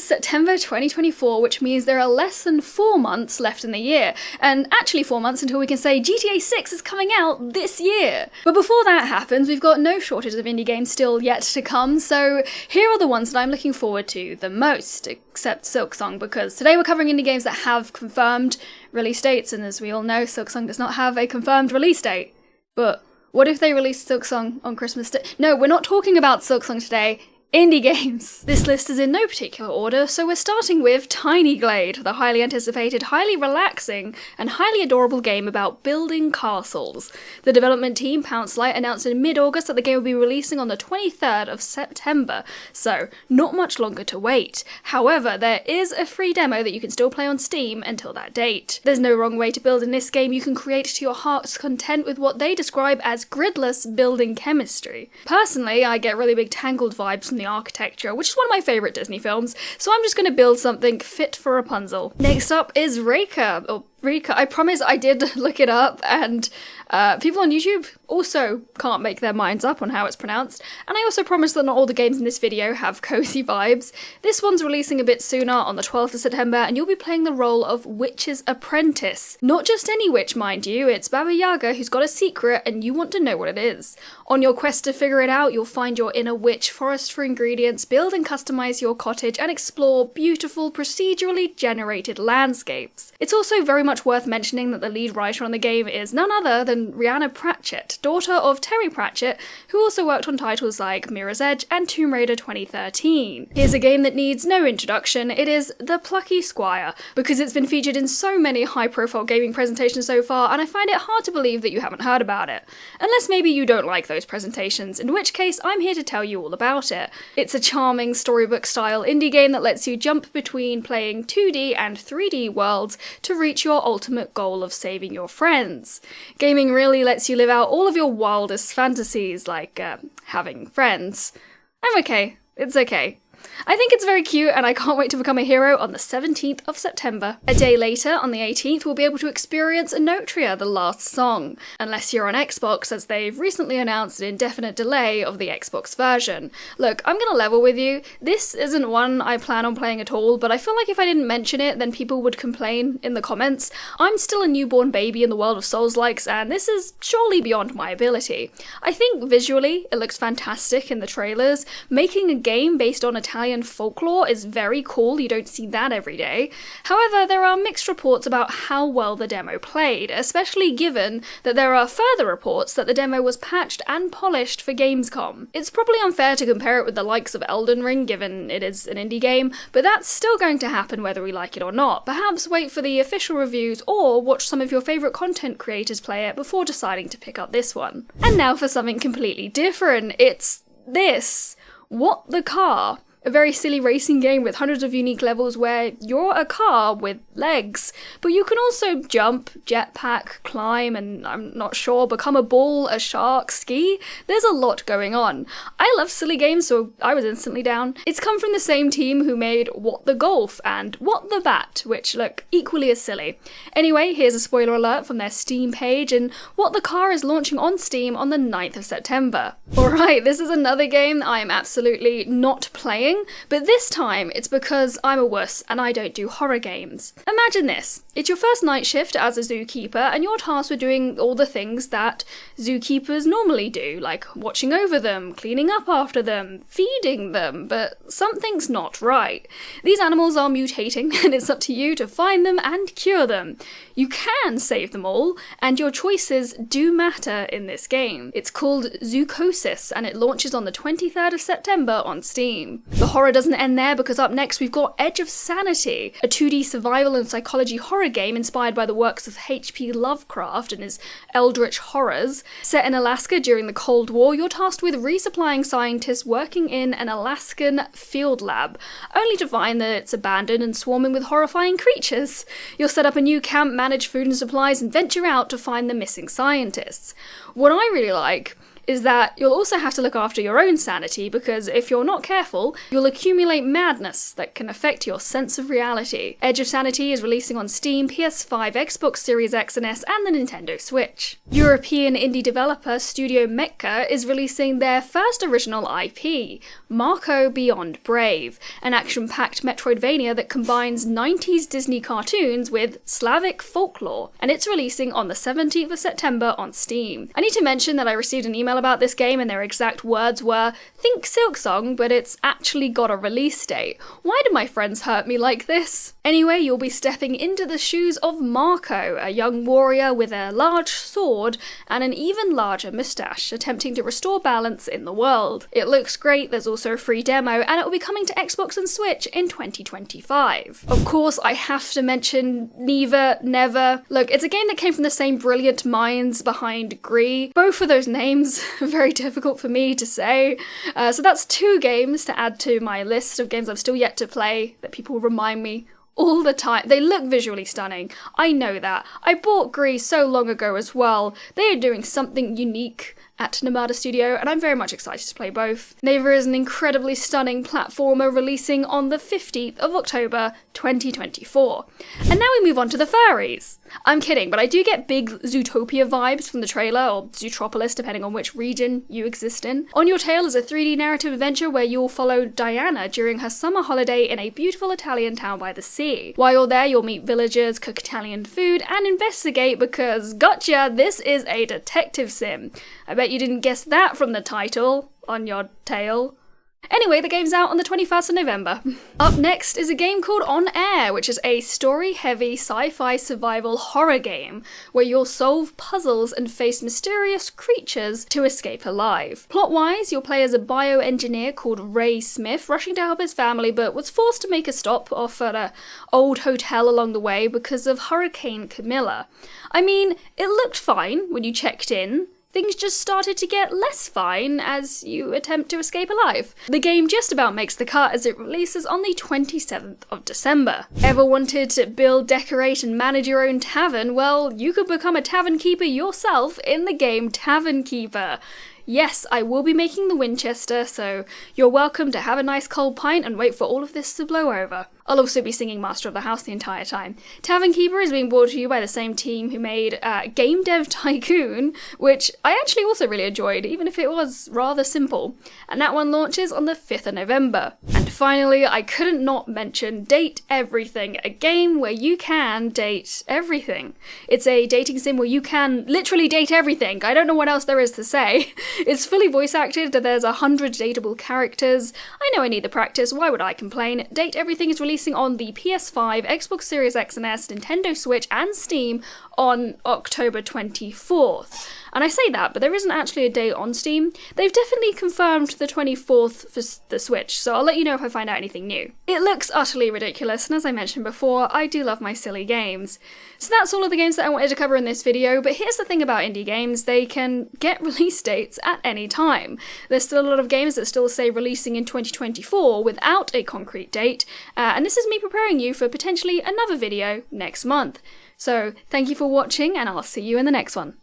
is September 2024, which means there are less than 4 months left in the year, and actually 4 months until we can say GTA 6 is coming out this year. But before that happens, we've got no shortage of indie games still yet to come, so here are the ones that I'm looking forward to the most, except Silksong, because today we're covering indie games that have confirmed release dates, and as we all know, Silksong does not have a confirmed release date. But what if they released Silksong on Christmas Day? No, we're not talking about Silksong today. Indie games. This list is in no particular order, so we're starting with Tiny Glade, the highly anticipated, highly relaxing, and highly adorable game about building castles. The development team, Pounced Light, announced in mid-August that the game will be releasing on the 23rd of September, so not much longer to wait. However, there is a free demo that you can still play on Steam until that date. There's no wrong way to build in this game. You can create to your heart's content with what they describe as gridless building chemistry. Personally, I get really big Tangled vibes from the architecture, which is one of my favourite Disney films, so I'm just going to build something fit for Rapunzel. Next up is Reka, or Reka. I promise I did look it up, and people on YouTube also can't make their minds up on how it's pronounced, and I also promise that not all the games in this video have cozy vibes. This one's releasing a bit sooner, on the 12th of September, and you'll be playing the role of Witch's Apprentice. Not just any witch, mind you, it's Baba Yaga who's got a secret and you want to know what it is. On your quest to figure it out, you'll find your inner witch, forest for ingredients, build and customize your cottage, and explore beautiful, procedurally generated landscapes. It's also very much worth mentioning that the lead writer on the game is none other than Rhianna Pratchett, daughter of Terry Pratchett, who also worked on titles like Mirror's Edge and Tomb Raider 2013. Here's a game that needs no introduction. It is the Plucky Squire, because it's been featured in so many high-profile gaming presentations so far, and I find it hard to believe that you haven't heard about it. Unless maybe you don't like those presentations, in which case I'm here to tell you all about it. It's a charming storybook-style indie game that lets you jump between playing 2D and 3D worlds to reach your ultimate goal of saving your friends. Gaming really lets you live out all of your wildest fantasies, like having friends. I'm okay. It's okay. I think it's very cute, and I can't wait to become a hero on the 17th of September. A day later, on the 18th, we'll be able to experience Enotria, The Last Song, unless you're on Xbox, as they've recently announced an indefinite delay of the Xbox version. Look, I'm gonna level with you, this isn't one I plan on playing at all, but I feel like if I didn't mention it, then people would complain in the comments. I'm still a newborn baby in the world of Souls-likes, and this is surely beyond my ability. I think visually, it looks fantastic in the trailers. Making a game based on Italian folklore is very cool, you don't see that every day. However, there are mixed reports about how well the demo played, especially given that there are further reports that the demo was patched and polished for Gamescom. It's probably unfair to compare it with the likes of Elden Ring, given it is an indie game, but that's still going to happen whether we like it or not. Perhaps wait for the official reviews or watch some of your favourite content creators play it before deciding to pick up this one. And now for something completely different, it's this. What the Car? A very silly racing game with hundreds of unique levels where you're a car with legs, but you can also jump, jetpack, climb, and I'm not sure, become a bull, a shark, ski. There's a lot going on. I love silly games, so I was instantly down. It's come from the same team who made What the Golf and What the Bat, which look equally as silly. Anyway, here's a spoiler alert from their Steam page, and What the Car is launching on Steam on the 9th of September. Alright, this is another game I am absolutely not playing, but this time it's because I'm a wuss and I don't do horror games. Imagine this. It's your first night shift as a zookeeper and you're tasked with doing all the things that zookeepers normally do, like watching over them, cleaning up after them, feeding them, but something's not right. These animals are mutating and it's up to you to find them and cure them. You can save them all, and your choices do matter in this game. It's called Zoochosis, and it launches on the 23rd of September on Steam. The horror doesn't end there, because up next we've got Edge of Sanity, a 2D survival and psychology horror game inspired by the works of H.P. Lovecraft and his eldritch horrors. Set in Alaska during the Cold War, you're tasked with resupplying scientists working in an Alaskan field lab, only to find that it's abandoned and swarming with horrifying creatures. You'll set up a new camp, manage food and supplies, and venture out to find the missing scientists. What I really like is that you'll also have to look after your own sanity, because if you're not careful, you'll accumulate madness that can affect your sense of reality. Edge of Sanity is releasing on Steam, PS5, Xbox Series X and S, and the Nintendo Switch. European indie developer Studio Mecca is releasing their first original IP, Marko Beyond Brave, an action-packed Metroidvania that combines 90s Disney cartoons with Slavic folklore, and it's releasing on the 17th of September on Steam. I need to mention that I received an email about this game and their exact words were, "Think Silksong, but it's actually got a release date. Why do my friends hurt me like this?" Anyway, you'll be stepping into the shoes of Marko, a young warrior with a large sword and an even larger moustache, attempting to restore balance in the world. It looks great, there's also a free demo, and it will be coming to Xbox and Switch in 2025. Of course, I have to mention Neva. Look, it's a game that came from the same brilliant minds behind Gree. Both of those names are very difficult for me to say. So that's 2 games to add to my list of games I've still yet to play that people remind me all the time. They look visually stunning. I know that. I bought Gree so long ago as well. They are doing something unique at Nomada Studio, and I'm very much excited to play both. Neva is an incredibly stunning platformer releasing on the 15th of October 2024. And now we move on to the furries. I'm kidding, but I do get big Zootopia vibes from the trailer, or Zootropolis, depending on which region you exist in. On Your Tail is a 3D narrative adventure where you'll follow Diana during her summer holiday in a beautiful Italian town by the sea. While you're there, you'll meet villagers, cook Italian food, and investigate because, gotcha, this is a detective sim. I bet you didn't guess that from the title, On Your Tail. Anyway, the game's out on the 21st of November. Up next is a game called On Air, which is a story-heavy sci-fi survival horror game where you'll solve puzzles and face mysterious creatures to escape alive. Plot-wise, you'll play as a bioengineer called Ray Smith, rushing to help his family, but was forced to make a stop off at an old hotel along the way because of Hurricane Camilla. I mean, it looked fine when you checked in. Things just started to get less fine as you attempt to escape alive. The game just about makes the cut as it releases on the 27th of December. Ever wanted to build, decorate, and manage your own tavern? Well, you could become a Tavern Keeper yourself in the game Tavern Keeper. Yes, I will be making the Winchester, so you're welcome to have a nice cold pint and wait for all of this to blow over. I'll also be singing Master of the House the entire time. Tavern Keeper is being brought to you by the same team who made Game Dev Tycoon, which I actually also really enjoyed, even if it was rather simple. And that one launches on the 5th of November. And finally, I couldn't not mention Date Everything, a game where you can date everything. It's a dating sim where you can literally date everything. I don't know what else there is to say. It's fully voice acted, there's 100 dateable characters. I know I need the practice, why would I complain? Date Everything is releasing on the PS5, Xbox Series X and S, Nintendo Switch and Steam on October 24th. And I say that, but there isn't actually a date on Steam. They've definitely confirmed the 24th for the Switch, so I'll let you know if I find out anything new. It looks utterly ridiculous, and as I mentioned before, I do love my silly games. So that's all of the games that I wanted to cover in this video, but here's the thing about indie games, they can get release dates at any time. There's still a lot of games that still say releasing in 2024 without a concrete date, and this is me preparing you for potentially another video next month. So thank you for watching, and I'll see you in the next one.